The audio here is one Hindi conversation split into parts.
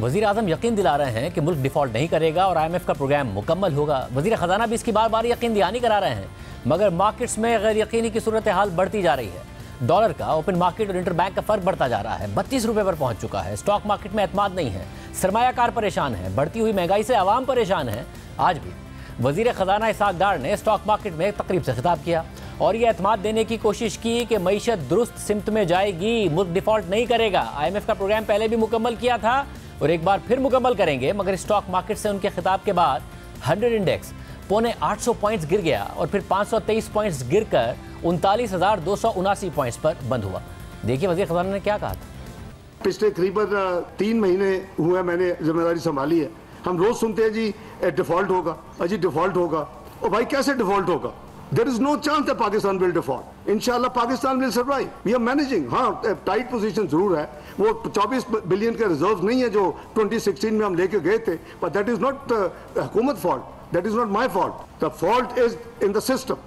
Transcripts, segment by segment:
वज़ीर आज़म यकीन दिला रहे हैं कि मुल्क डिफ़ॉल्ट नहीं करेगा और IMF का प्रोग्राम मुकम्मल होगा। वज़ीर ख़जाना भी इसकी बार बार यकीन दहानी करा रहे हैं, मगर मार्केट्स में गैर यकीनी की सूरत हाल बढ़ती जा रही है। डॉलर का ओपन मार्केट और इंटरबैंक का फ़र्क बढ़ता जा रहा है, 32 रुपये पर पहुँच चुका है। स्टॉक मार्केट में एतमाद नहीं है, सरमायाकार परेशान है, बढ़ती हुई महंगाई से आवाम परेशान है। आज भी वज़ीर ख़जाना इसहाक़ डार ने स्टॉक मार्केट में एक तकरीब से खिताब किया और ये एतमाद देने की कोशिश की कि मईशत दुरुस्त सिमत में जाएगी, मुल्क डिफ़ॉल्ट नहीं करेगा। IMF का प्रोग्राम पहले भी मुकम्मल किया था और एक बार फिर मुकम्मल करेंगे, मगर स्टॉक मार्केट से उनके खिताब के बाद 100 इंडेक्स पौने 800 पॉइंट्स गिर गया और फिर 523 पॉइंट्स गिरकर 39,279 पॉइंट्स पर बंद हुआ। देखिए वज़ीर ख़जाना ने क्या कहा था। पिछले करीबन 3 महीने हुए मैंने जिम्मेदारी संभाली है। हम रोज सुनते हैं जी डिफॉल्ट होगा, अजी डिफॉल्ट होगा। और भाई कैसे डिफॉल्ट होगा? There is no chance that Pakistan will default. इंशाल्लाह Pakistan will survive. We are managing. हाँ, टाइट पोजीशन जरूर है। वो 24 बिलियन के रिजर्व नहीं है जो 2016 में हम लेके गए थे, बट दैट इज नॉट हुकूमत fault, that is not my fault. The fault is in the system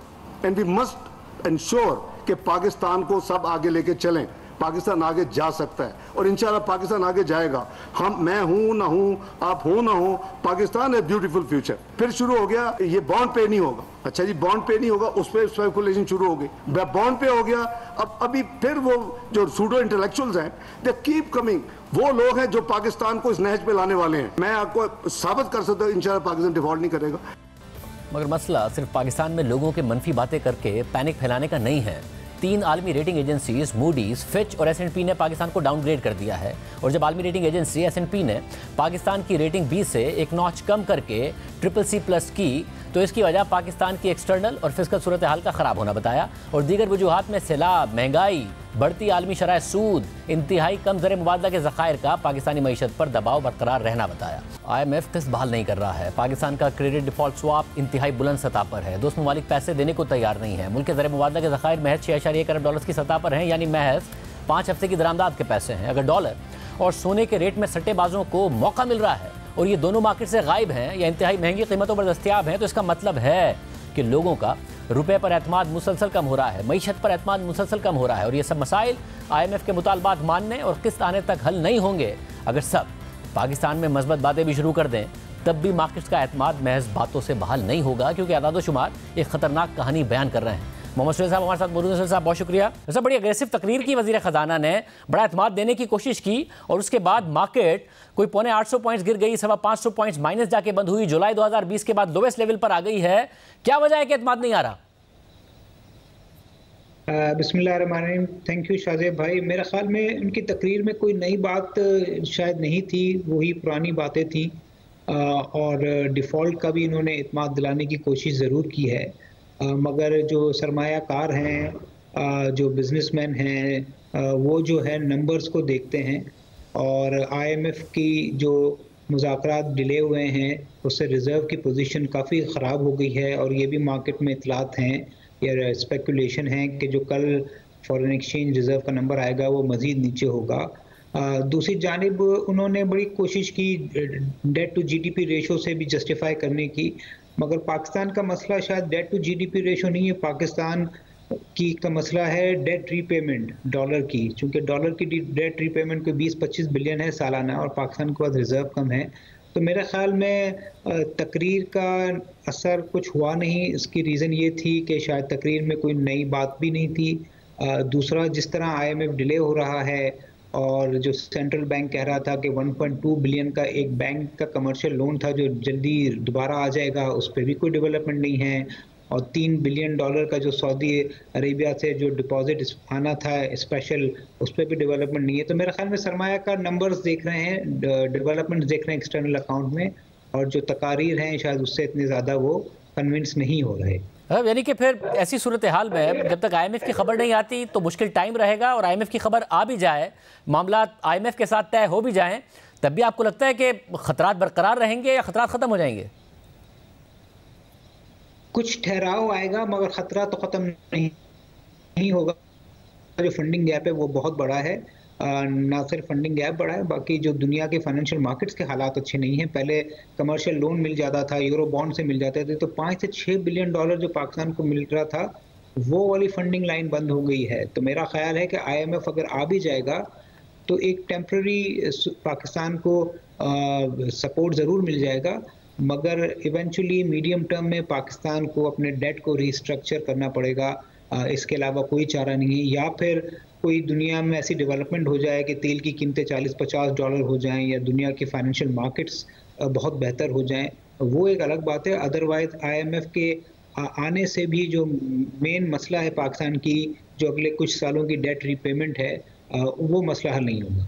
and we must ensure कि पाकिस्तान को सब आगे लेके चलें। पाकिस्तान आगे जा सकता है और इंशाल्लाह पाकिस्तान आगे जाएगा। मैं हूं ना हूं, आप हो ना हो, पाकिस्तान है ब्यूटीफुल फ्यूचर। फिर शुरू हो गया ये बॉन्ड पे नहीं होगा। अच्छा जी, बॉन्ड पे नहीं होगा, उस पर स्पेकुलेशन शुरू हो गई। बॉन्ड पे हो गया, अब अभी फिर वो जो सूडो इंटेलेक्चुअल्स हैं दे कीप कमिंग। वो लोग हैं जो पाकिस्तान को इस नहज पे लाने वाले हैं। मैं आपको साबित कर सकता हूँ इंशाल्लाह पाकिस्तान डिफॉल्ट नहीं करेगा। मगर मसला सिर्फ पाकिस्तान में लोगों के मनफी बातें करके पैनिक फैलाने का नहीं है। 3 आलमी रेटिंग एजेंसीज मूडीज, फिच और S&P ने पाकिस्तान को डाउनग्रेड कर दिया है। और जब आलमी रेटिंग एजेंसी S&P ने पाकिस्तान की रेटिंग B से एक नॉच कम करके CCC+ की, तो इसकी वजह पाकिस्तान की एक्सटर्नल और फिस्कल सूरत हाल का ख़राब होना बताया और दीगर वजूहात में सैलाब, महंगाई, बढ़ती आलमी शरह सूद, इंतहाई कम ज़र मुबादला के ज़खायर का पाकिस्तानी मईशत पर दबाव बरकरार रहना बताया। IMF किस्त बहाल नहीं कर रहा है। पाकिस्तान का क्रेडिट डिफ़ॉल्ट स्वाप इंतहाई बुलंद सतह पर है। दोस्त ममालिक पैसे देने को तैयार नहीं है। मुल्क के ज़र मुबादला के ज़खायर महज 6.1 अरब डॉलर की सतह पर हैं, यानी महज 5 हफ्ते की दरामदाद के पैसे हैं। अगर डॉलर और सोने के रेट में सट्टेबाजों को मौका मिल रहा है और ये दोनों मार्केट से गायब हैं या इंतहाई महंगी कीमतों पर दस्तियाब हैं, तो इसका मतलब है कि लोगों का रुपए पर एतमाद मुसलसल कम हो रहा है, मईशत पर एतमाद मुसलसल कम हो रहा है। और ये सब मसाइल IMF के मुतालबात मानने और किस्त आने तक हल नहीं होंगे। अगर सब पाकिस्तान में मस्बत बातें भी शुरू कर दें, तब भी मार्केट्स का एतमाद महज बातों से बहाल नहीं होगा, क्योंकि आदाद शुमार एक ख़तरनाक कहानी बयान कर रहे हैं। मोहम्मद सुहेल साहब हमारे साथ मौजूद हैं। सुहेल साहब, बहुत शुक्रिया। वैसे बड़ी अग्रेसिव तकरीर की वज़ीर ख़जाना ने, बड़ा एतमाद देने की कोशिश की और उसके बाद मार्केट कोई पौने 800 पॉइंट्स गिर गई, 550 पॉइंट्स माइनस जाके बंद हुई। जुलाई 2020 के बाद लोवेस्ट लेवल पर आ गई है। क्या वजह है कि एतमाद नहीं आ रहा? बिस्मिल्लाहिर्रहमानिर्रहीम। थैंक यू शाहजेब भाई। मेरे ख्याल में उनकी तकरीर में कोई नई बात शायद नहीं थी, वही पुरानी बातें थी। और डिफ़ॉल्ट का भी इन्होंने इत्मीनान दिलाने की कोशिश ज़रूर की है, मगर जो सरमायाकार हैं, जो बिजनेसमैन हैं, वो जो है नंबर्स को देखते हैं और IMF की जो मुज़ाकरात डिले हुए हैं उससे रिज़र्व की पोजीशन काफ़ी ख़राब हो गई है। और ये भी मार्केट में इतलात हैं या स्पेकुलेशन है कि जो कल फॉरेन एक्सचेंज रिज़र्व का नंबर आएगा वो मज़ीद नीचे होगा। दूसरी जानिब उन्होंने बड़ी कोशिश की डेट टू GDP रेशो से भी जस्टिफाई करने की, मगर पाकिस्तान का मसला शायद डेट टू GDP रेशो नहीं है। पाकिस्तान की का मसला है डेट रीपेमेंट डॉलर की, चूँकि डॉलर की डेट रीपेमेंट कोई 20-25 बिलियन है सालाना और पाकिस्तान के पास रिज़र्व कम है। तो मेरे ख़्याल में तकरीर का असर कुछ हुआ नहीं। इसकी रीज़न ये थी कि शायद तकरीर में कोई नई बात भी नहीं थी। दूसरा, जिस तरह IMF डिले हो रहा है और जो सेंट्रल बैंक कह रहा था कि 1.2 बिलियन का एक बैंक का कमर्शियल लोन था जो जल्दी दोबारा आ जाएगा, उस पर भी कोई डेवलपमेंट नहीं है। और 3 बिलियन डॉलर का जो सऊदी अरेबिया से जो डिपॉजिट आना था स्पेशल, उस पर भी डेवलपमेंट नहीं है। तो मेरे ख्याल में सरमाया का नंबर्स देख रहे हैं, डेवलपमेंट देख रहे हैं एक्सटर्नल अकाउंट में, और जो तकारीर हैं शायद उससे इतने ज़्यादा वो कन्विंस नहीं हो रहे। यानी कि फिर ऐसी सूरत हाल में जब तक IMF की खबर नहीं आती तो मुश्किल टाइम रहेगा, और IMF की खबर आ भी जाए, मामला IMF के साथ तय हो भी जाएं, तब भी आपको लगता है कि खतरात बरकरार रहेंगे या खतरात ख़त्म हो जाएंगे? कुछ ठहराव आएगा मगर ख़तरा तो ख़त्म नहीं होगा। जो फंडिंग गैप है वो बहुत बड़ा है। ना सिर्फ फंडिंग गैप बड़ा है, बाकी जो दुनिया के फाइनेंशियल मार्केट्स के हालात अच्छे नहीं हैं। पहले कमर्शियल लोन मिल जाता था, यूरो बॉन्ड से मिल जाते थे, तो 5 से 6 बिलियन डॉलर जो पाकिस्तान को मिल रहा था वो वाली फंडिंग लाइन बंद हो गई है। तो मेरा ख्याल है कि IMF अगर आ भी जाएगा तो एक टेम्प्रेरी पाकिस्तान को सपोर्ट ज़रूर मिल जाएगा, मगर इवेंचुअली मीडियम टर्म में पाकिस्तान को अपने डेट को रीस्ट्रक्चर करना पड़ेगा। इसके अलावा कोई चारा नहीं है, या फिर कोई दुनिया में ऐसी डेवलपमेंट हो जाए कि तेल की कीमतें $40-50 हो जाएं, या दुनिया की फाइनेंशियल मार्केट्स बहुत बेहतर हो जाएं, वो एक अलग बात है। अदरवाइज IMF के आने से भी जो मेन मसला है पाकिस्तान की, जो अगले कुछ सालों की डेट रीपेमेंट है, वो मसला हल नहीं होगा।